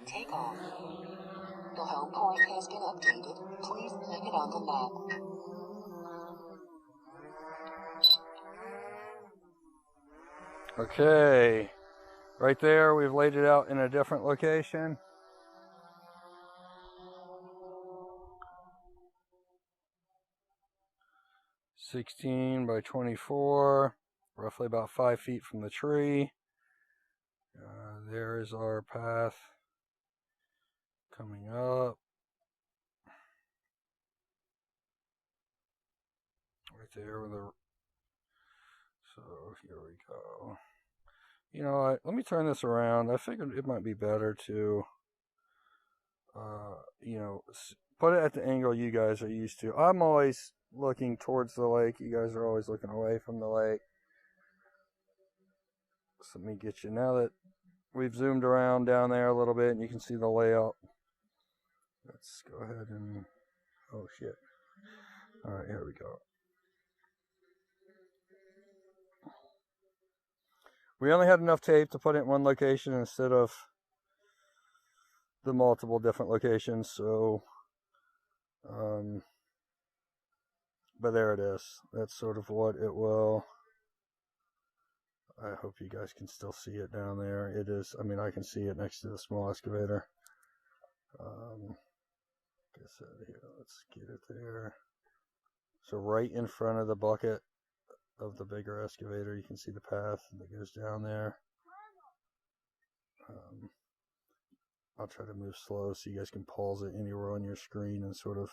Take off. The home point has been updated. Please check it on the map. Okay, right there we've laid it out in a different location. (16 by 24), roughly about 5 feet from the tree. There is our path coming up. Right there with the... So here we go. You know what? Let me turn this around. I figured it might be better to, you know, put it at the angle you guys are used to. I'm always looking towards the lake. You guys are always looking away from the lake. So let me get you, now that we've zoomed around down there a little bit and you can see the layout. Let's go ahead and, oh shit. All right, here we go. We only had enough tape to put it in one location instead of the multiple different locations, so but there it is. That's sort of what it will. I hope you guys can still see it down there. It is, I mean, I can see it next to the small excavator. Guess out of here, let's get it there. So right in front of the bucket of the bigger excavator, you can see the path that goes down there. I'll try to move slow so you guys can pause it anywhere on your screen and sort of,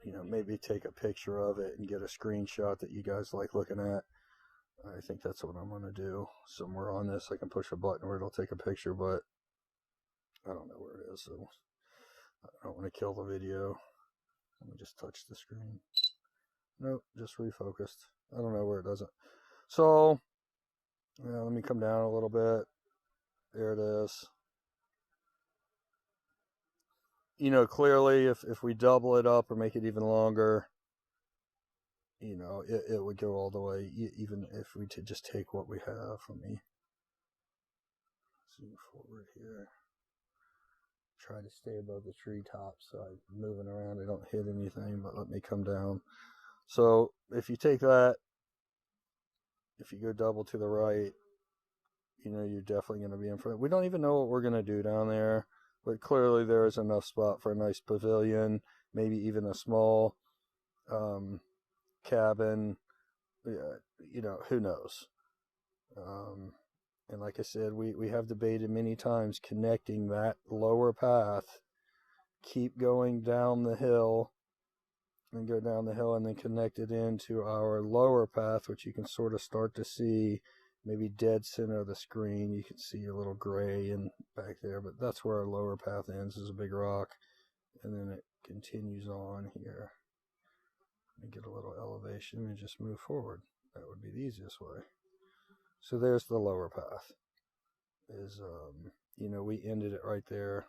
you know, maybe take a picture of it and get a screenshot that you guys like looking at. I think that's what I'm going to do. Somewhere on this, I can push a button where it'll take a picture, but I don't know where it is, so I don't want to kill the video. Let me just touch the screen. Nope, just refocused. I don't know where it does it. So, let me come down a little bit. There it is. You know, clearly, if we double it up or make it even longer, you know, it would go all the way, even if we just take what we have. Let me zoom forward here. Try to stay above the treetops so I'm moving around, I don't hit anything, but let me come down. So if you take that, if you go double to the right, you know, you're definitely going to be in front. We don't even know what we're going to do down there, but clearly there is enough spot for a nice pavilion, maybe even a small cabin. You know, who knows? And like I said, we have debated many times connecting that lower path, keep going down the hill, and go down the hill and then connect it into our lower path, which you can sort of start to see maybe dead center of the screen. You can see a little gray and back there, but that's where our lower path ends, is a big rock, and then it continues on here. Let me get a little elevation and just move forward. That would be the easiest way. So there's the lower path. Is you know, we ended it right there.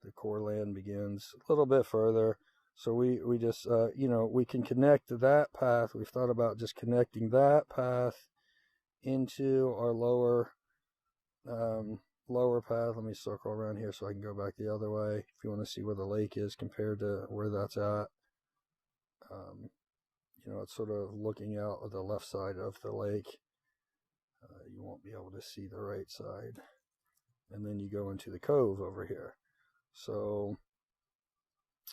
The core land begins a little bit further. So we just, you know, we can connect that path. We've thought about just connecting that path into our lower path. Let me circle around here so I can go back the other way. If you want to see where the lake is compared to where that's at. You know, it's sort of looking out of the left side of the lake. You won't be able to see the right side. And then you go into the cove over here. So,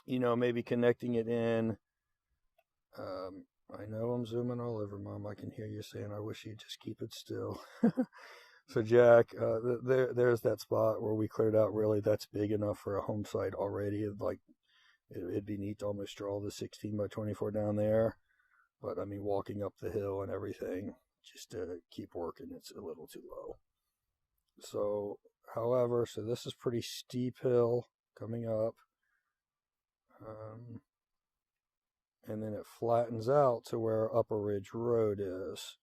you know, maybe connecting it in. I know I'm zooming all over, Mom. I can hear you saying, I wish you'd just keep it still. So, Jack, there's that spot where we cleared out. Really, that's big enough for a home site already. Like, it'd be neat to almost draw the 16 by 24 down there. But, I mean, walking up the hill and everything, just to keep working, it's a little too low. So, however, so this is pretty steep hill coming up. And then it flattens out to where Upper Ridge Road is.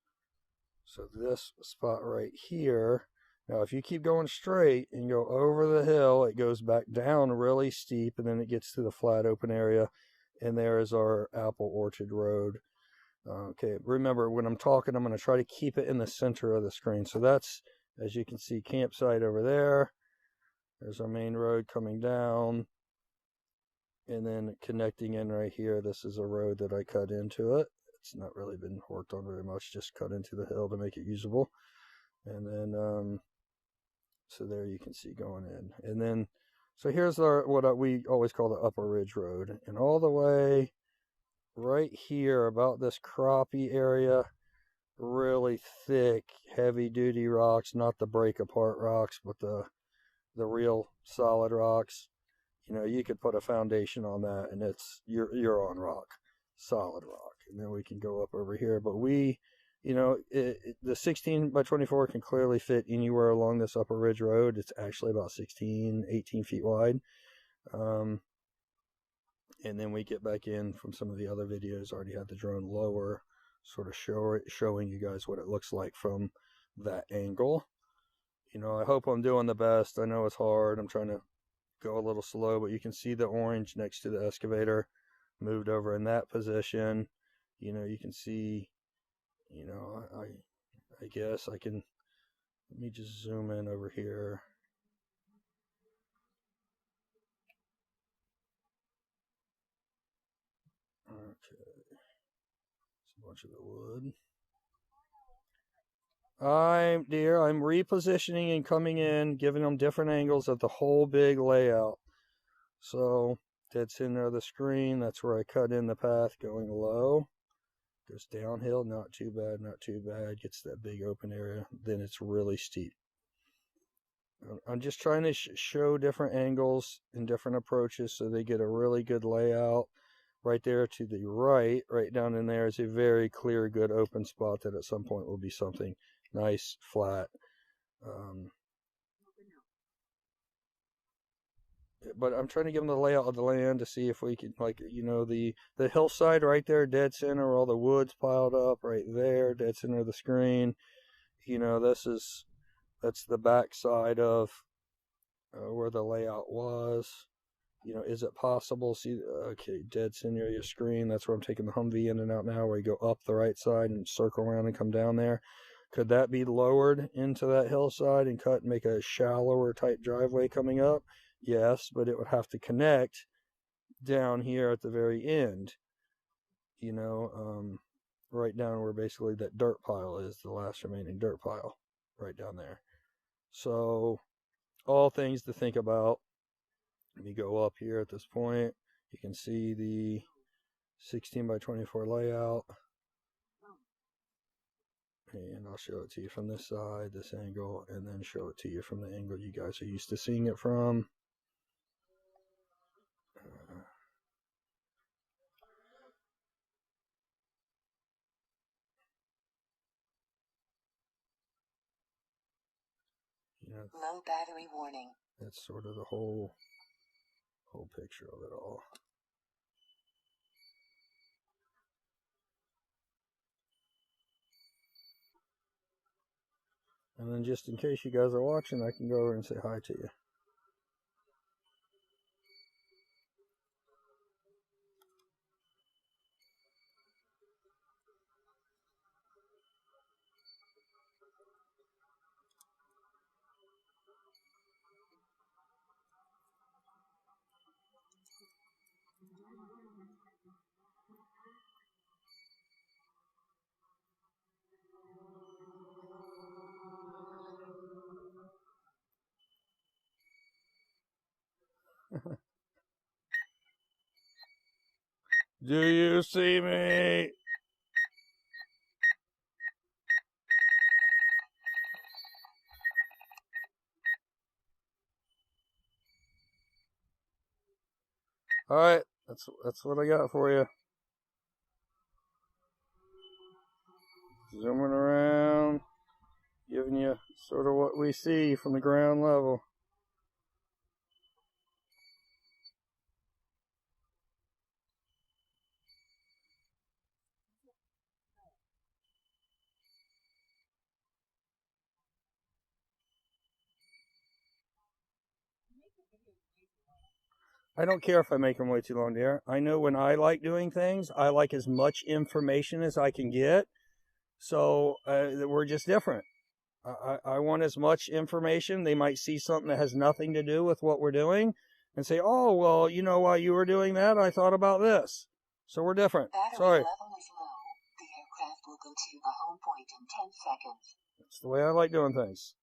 So this spot right here, now if you keep going straight and go over the hill, it goes back down really steep, and then it gets to the flat open area, and there is our Apple Orchard Road. Okay, remember, when I'm talking, I'm going to try to keep it in the center of the screen. So that's, as you can see, campsite over there. There's our main road coming down. And then connecting in right here, this is a road that I cut into it. It's not really been worked on very much, just cut into the hill to make it usable. And then, so there you can see going in. And then, so here's what we always call the Upper Ridge Road. And all the way right here, about this crappie area, really thick, heavy-duty rocks, not the break-apart rocks, but the real solid rocks. You know, you could put a foundation on that, and you're on rock, solid rock. And then we can go up over here. But we, you know, the 16 by 24 can clearly fit anywhere along this Upper Ridge Road. It's actually about 16, 18 feet wide. And then we get back in from some of the other videos. Already had the drone lower, sort of showing you guys what it looks like from that angle. You know, I hope I'm doing the best. I know it's hard. I'm trying to go a little slow, but you can see the orange next to the excavator moved over in that position. You know, you can see, you know, I guess I can, let me just zoom in over here. Okay, it's a bunch of the wood. I'm repositioning and coming in, giving them different angles of the whole big layout. So dead center of the screen, that's where I cut in the path going low. Goes downhill, not too bad, not too bad. Gets that big open area, then it's really steep. I'm just trying to show different angles and different approaches so they get a really good layout. Right there to the right down in there is a very clear, good open spot that at some point will be something nice, flat. But I'm trying to give them the layout of the land to see if we can, like, you know, the hillside right there, dead center, where all the wood's piled up, right there, dead center of the screen. You know, that's the back side of where the layout was. You know, is it possible? See, okay, dead center of your screen. That's where I'm taking the Humvee in and out now, where you go up the right side and circle around and come down there. Could that be lowered into that hillside and cut and make a shallower type driveway coming up? Yes, but it would have to connect down here at the very end. You know, right down where basically that dirt pile is, the last remaining dirt pile, right down there. So, all things to think about. Let me go up here at this point. You can see the 16 by 24 layout. And I'll show it to you from this side, this angle, and then show it to you from the angle you guys are used to seeing it from. You know, Low battery warning. That's sort of the whole picture of it all. And then just in case you guys are watching, I can go over and say hi to you. Do you see me? All right, that's what I got for you. Zooming around, giving you sort of what we see from the ground level. I don't care if I make them way too long, dear. I know when I like doing things, I like as much information as I can get. So we're just different. I want as much information. They might see something that has nothing to do with what we're doing and say, oh, well, you know, while you were doing that, I thought about this. So we're different. Battery Sorry. level is low. The aircraft will go to the home point in 10 seconds. That's the way I like doing things.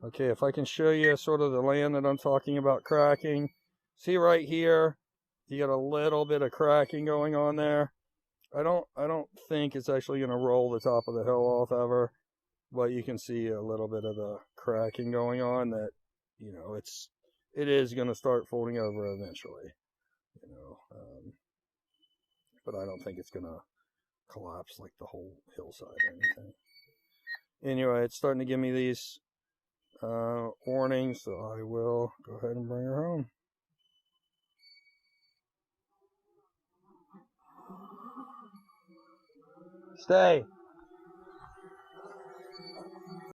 Okay, if I can show you sort of the land that I'm talking about cracking. See right here, you got a little bit of cracking going on there. I don't think it's actually going to roll the top of the hill off ever, but you can see a little bit of the cracking going on that, you know, it is going to start folding over eventually, you know, but I don't think it's going to collapse like the whole hillside or anything. Anyway, it's starting to give me these warnings, so I will go ahead and bring her home. Stay.